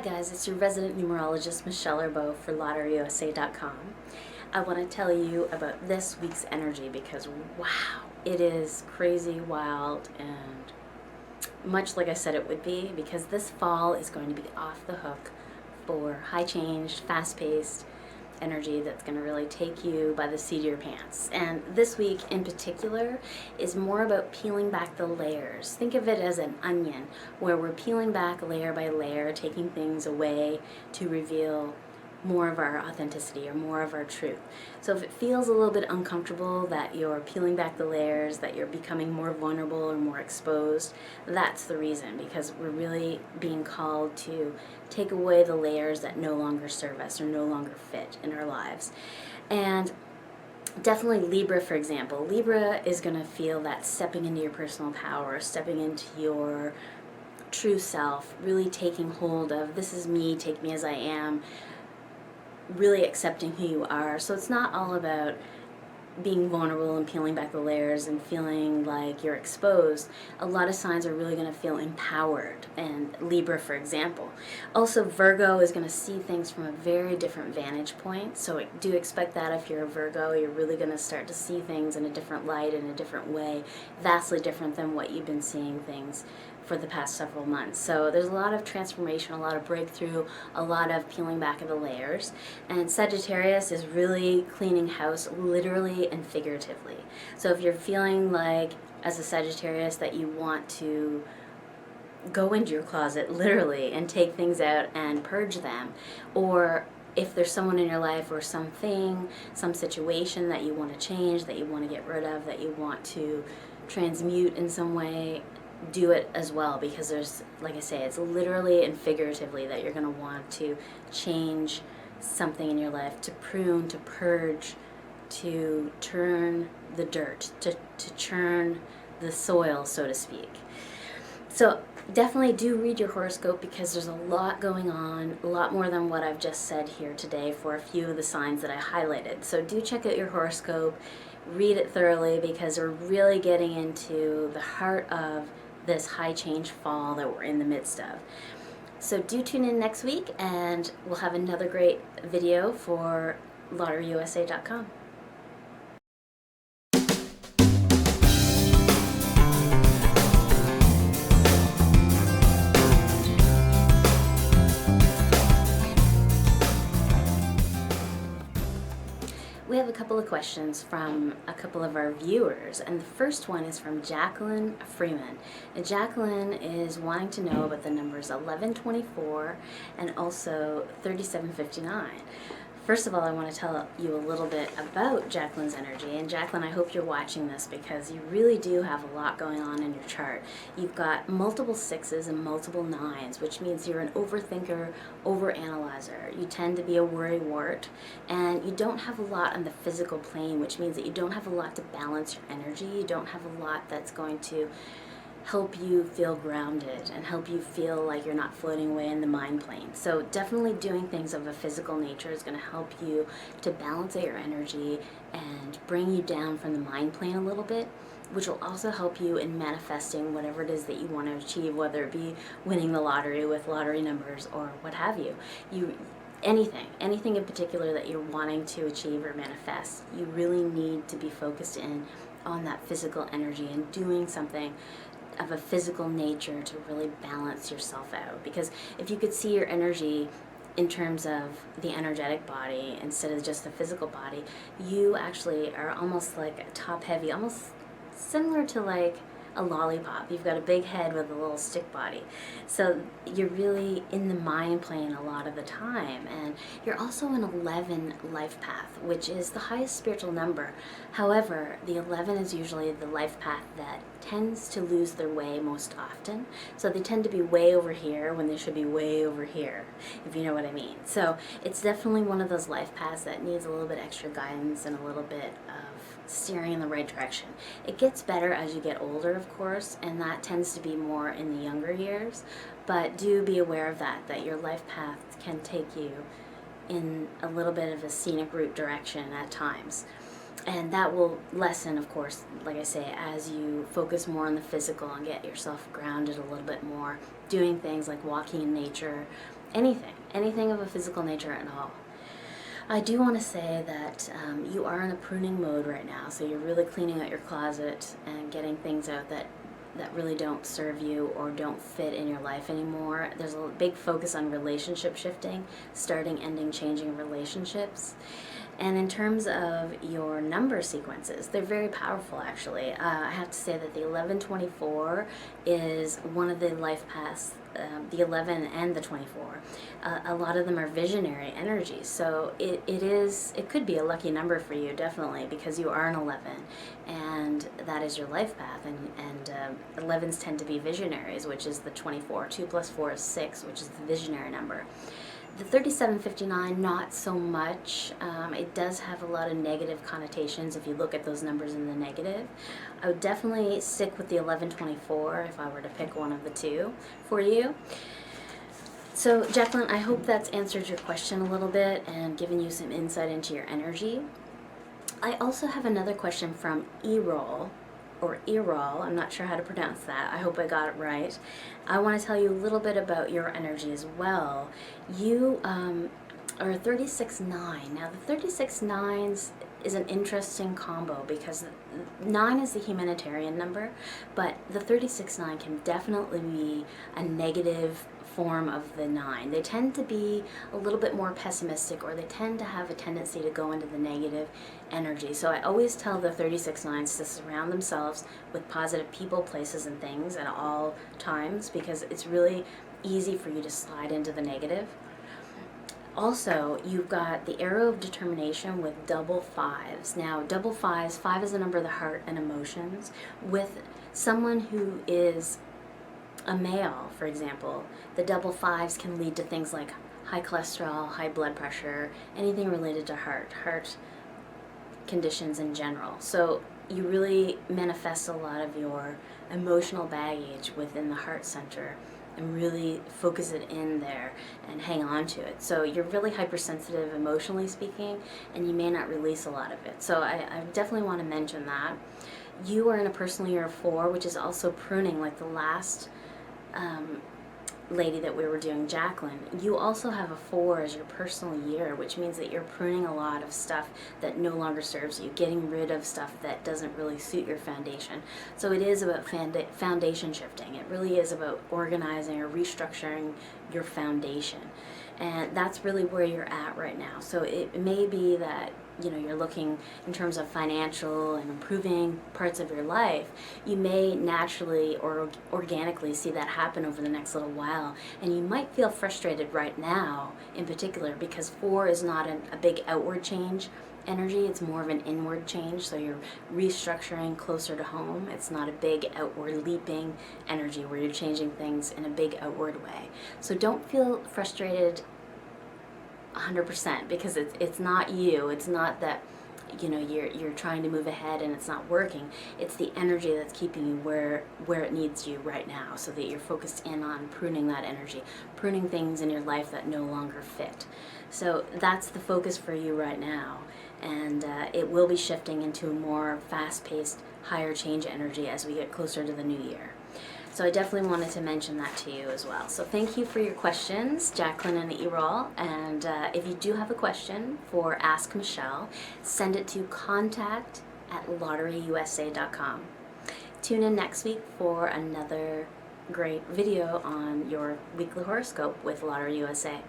guys, it's your resident numerologist Michelle Arbeau for LotteryUSA.com. I want to tell you about this week's energy because wow, it is crazy, wild, and much like I said it would be, because this fall is going to be off the hook for high change, fast-paced energy that's going to really take you by the seat of your pants. And this week in particular is more about peeling back the layers. Think of it as an onion where we're peeling back layer by layer, taking things away to reveal more of our authenticity or more of our truth. So if it feels a little bit uncomfortable that you're peeling back the layers, that you're becoming more vulnerable or more exposed, that's the reason, because we're really being called to take away the layers that no longer serve us or no longer fit in our lives. And definitely Libra, for example. Libra is going to feel that stepping into your personal power, stepping into your true self, really taking hold of, this is me, take me as I am, really accepting who you are. So it's not all about being vulnerable and peeling back the layers and feeling like you're exposed. A lot of signs are really going to feel empowered, and Libra, for example. Also, Virgo is going to see things from a very different vantage point, so do expect that if you're a Virgo. You're really going to start to see things in a different light, in a different way, vastly different than what you've been seeing things for the past several months. So there's a lot of transformation, a lot of breakthrough, a lot of peeling back of the layers. And Sagittarius is really cleaning house, literally and figuratively. So if you're feeling like, as a Sagittarius, that you want to go into your closet, literally, and take things out and purge them, or if there's someone in your life or something, some situation that you want to change, that you want to get rid of, that you want to transmute in some way, do it as well, because there's, like I say, it's literally and figuratively that you're going to want to change something in your life, to prune, to purge, to turn the dirt, to churn the soil, so to speak. So definitely do read your horoscope, because there's a lot going on, a lot more than what I've just said here today for a few of the signs that I highlighted. So do check out your horoscope, read it thoroughly, because we're really getting into the heart of this high change fall that we're in the midst of. So do tune in next week, and we'll have another great video for LotteryUSA.com. We have a couple of questions from a couple of our viewers, and the first one is from Jacqueline Freeman. And Jacqueline is wanting to know about the numbers 1124 and also 3759. First of all, I want to tell you a little bit about Jacqueline's energy. And Jacqueline, I hope you're watching this, because you really do have a lot going on in your chart. You've got multiple sixes and multiple nines, which means you're an overthinker, overanalyzer. You tend to be a worrywart, and you don't have a lot on the physical plane, which means that you don't have a lot to balance your energy. You don't have a lot that's going to help you feel grounded and help you feel like you're not floating away in the mind plane. So definitely doing things of a physical nature is going to help you to balance out your energy and bring you down from the mind plane a little bit, which will also help you in manifesting whatever it is that you want to achieve, whether it be winning the lottery with lottery numbers or what have you. Anything in particular that you're wanting to achieve or manifest, you really need to be focused in on that physical energy and doing something of a physical nature to really balance yourself out. Because if you could see your energy in terms of the energetic body instead of just the physical body, you actually are almost like a top heavy, almost similar to like a lollipop. You've got a big head with a little stick body. So you're really in the mind plane a lot of the time. And you're also an 11 life path, which is the highest spiritual number. However, the 11 is usually the life path that tends to lose their way most often. So they tend to be way over here when they should be way over here, if you know what I mean. So it's definitely one of those life paths that needs a little bit extra guidance and a little bit of steering in the right direction. It gets better as you get older, of course, and that tends to be more in the younger years, but do be aware of that your life path can take you in a little bit of a scenic route direction at times. And that will lessen, of course, like I say, as you focus more on the physical and get yourself grounded a little bit more, doing things like walking in nature, anything of a physical nature at all. I do want to say that you are in a pruning mode right now, so you're really cleaning out your closet and getting things out that really don't serve you or don't fit in your life anymore. There's a big focus on relationship shifting, starting, ending, changing relationships. And in terms of your number sequences, they're very powerful actually. I have to say that the 1124 is one of the life paths, the 11 and the 24. A lot of them are visionary energies, so it could be a lucky number for you, definitely, because you are an 11, and that is your life path, and 11s tend to be visionaries, which is the 24. 2 plus 4 is 6, which is the visionary number. The 3759, not so much. It does have a lot of negative connotations if you look at those numbers in the negative. I would definitely stick with the 1124 if I were to pick one of the two for you. So, Jacqueline, I hope that's answered your question a little bit and given you some insight into your energy. I also have another question from Erol, or Erol, I'm not sure how to pronounce that. I hope I got it right. I want to tell you a little bit about your energy as well. You are 36-9. Now, the 36-9s is an interesting combo because 9 is the humanitarian number, but the 36-9 can definitely be a negative form of the 9. They tend to be a little bit more pessimistic, or they tend to have a tendency to go into the negative energy. So I always tell the 36-9s to surround themselves with positive people, places, and things at all times, because it's really easy for you to slide into the negative. Also, you've got the arrow of determination with double 5s. Now, double 5s, 5 is the number of the heart and emotions. With someone who is a male, for example, the double 5s can lead to things like high cholesterol, high blood pressure, anything related to heart conditions in general. So you really manifest a lot of your emotional baggage within the heart center and really focus it in there and hang on to it. So you're really hypersensitive emotionally speaking, and you may not release a lot of it. So I definitely want to mention that. You are in a personal year of 4, which is also pruning, like the last lady that we were doing, Jacqueline. You also have a 4 as your personal year, which means that you're pruning a lot of stuff that no longer serves you, getting rid of stuff that doesn't really suit your foundation. So it is about foundation shifting. It really is about organizing or restructuring your foundation. And that's really where you're at right now. So it may be that you're looking in terms of financial and improving parts of your life. You may naturally or organically see that happen over the next little while, and you might feel frustrated right now in particular because 4 is not a big outward change energy. It's more of an inward change, so you're restructuring closer to home. It's not a big outward leaping energy where you're changing things in a big outward way. So don't feel frustrated 100%, because it's not you. It's not that you're trying to move ahead and it's not working. It's the energy that's keeping you where it needs you right now, so that you're focused in on pruning that energy, pruning things in your life that no longer fit. So that's the focus for you right now, and it will be shifting into a more fast-paced, higher change energy as we get closer to the new year. So I definitely wanted to mention that to you as well. So thank you for your questions, Jacqueline and Erol. And if you do have a question for Ask Michelle, send it to contact@lotteryusa.com. Tune in next week for another great video on your weekly horoscope with Lottery USA.